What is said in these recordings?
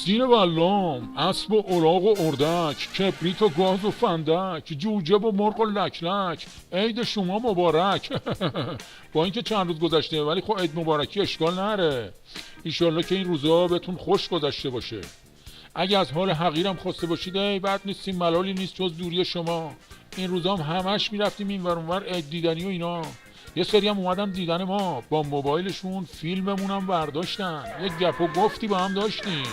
سین والام، اسب و الاغ و اردک، کبریت و گاز و فندک، جوجه و مرغ و لکلک، عید شما مبارک. با اینکه چند روز گذشته ولی خب عید مبارکی اشکال نره. ایشالله که این روزا بهتون خوش گذشته باشه. اگه از حال حقیرم خواسته باشید بد نیستیم، ملالی نیست جز دوری شما. این روزا هم همش میرفتیم این ور اونور عید دیدنی و اینا. یه سری هم اومدن دیدن ما، با موبایلشون فیلممون هم برداشتن، یه گپ و گفتی با هم داشتیم.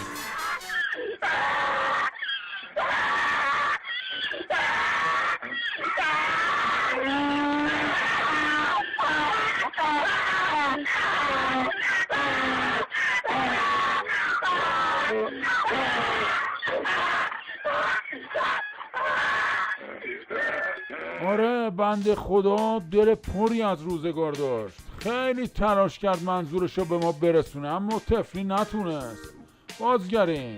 آره بنده خدا دل پری از روزگار داشت، خیلی تلاش کرد منظورشو به ما برسونه اما طفلی نتونست. بازگرین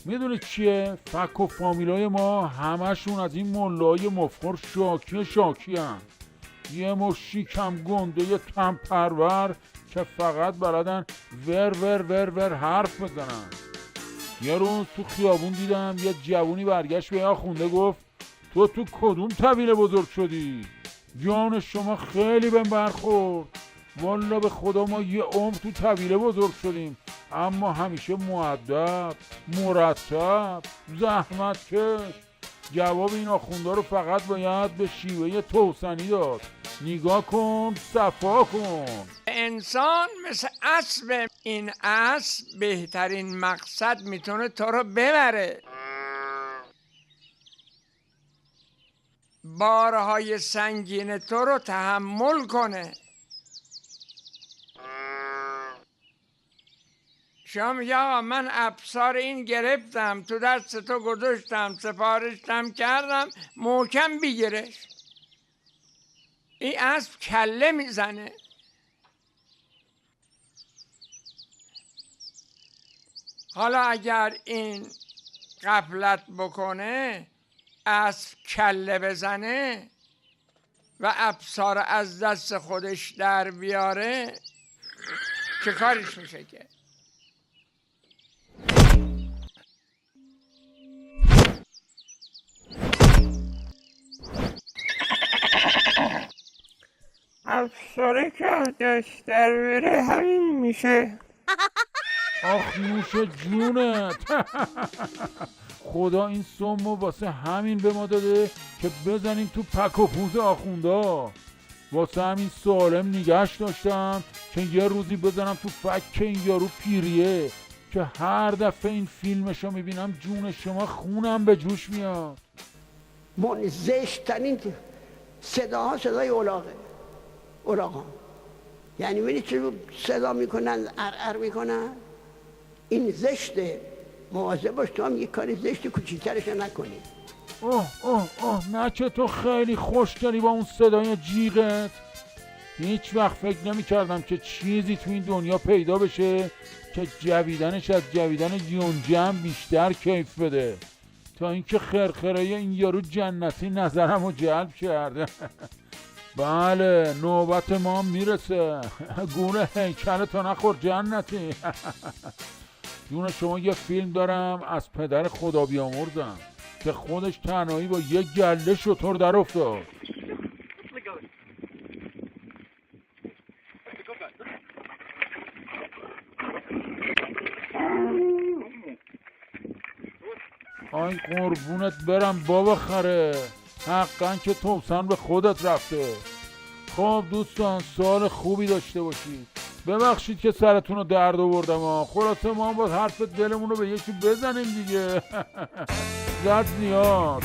میدونی چیه؟ فک و فامیلای ما همشون از این ملای مفخور شاکی هم. یه مشی کم گنده یه تن پرور که فقط بلدن ور ور ور ور حرف بزنن. یه روز تو خیابون دیدم یه جوونی برگشت به آخونده گفت تو کدوم طویل بزرگ شدی؟ جان شما خیلی بهم برخورد. والا به خدا ما یه عمر تو طویله بزرگ شدیم اما همیشه مؤدب، مرتب، زحمت کش. جواب این آخونده رو فقط باید به شیوه توسنی داد. نگاه کن، صفا کن. انسان مثل اسب، این اسب بهترین مقصد میتونه تو رو ببره، بارهای سنگین تو رو تحمل کنه. شما میگه آقا من افسار این گرفتم تو دست تو گذاشتم سفارشتم کردم محکم بگیرش. این اسب کله میزنه. حالا اگر این غفلت بکنه، اسب کله بزنه و افسار از دست خودش در بیاره، چه کارش میشه که؟ افساره که از دست در بره همین میشه. آخ نوش جونت. خدا این سمو واسه همین به ما داده که بزنیم تو پک و پوز آخوندا. واسه همین سالم نگهش داشتم که یه روزی بزنم تو فک این یارو پیریه که هر دفعه این فیلمشو میبینم جون شما خونم به جوش میاد. من زشت‌ترین صداها صدای الاغا. یعنی می‌بینی چه صدا میکنن، ار میکنن. این زشته. مواظب باش تو هم یه کاری زشت کوچیک‌ترش نکنی. اوه نه که تو خیلی خوشگلی با اون صدای جیغت. هیچ وقت فکر نمی کردم که چیزی تو این دنیا پیدا بشه که جویدنش از جویدن یونجه هم بیشتر کیف بده. تا اینکه خرخره این یارو جنتی نظرم رو جلب کرده. بله نوبت ما میرسه. گونه هیکل تا نخور جنتی. جون شما یه فیلم دارم از پدر خدا بیامرزم که خودش تنهایی با یه گله شتر در افتاد. آی قربونت برم بابا خره، حقا که توسن به خودت رفته. خب دوستان سال خوبی داشته باشید. ببخشید که سرتون رو درد آوردم. خلاصه ما با حرف دلمون رو به یکی بزنیم دیگه. زد زیاد.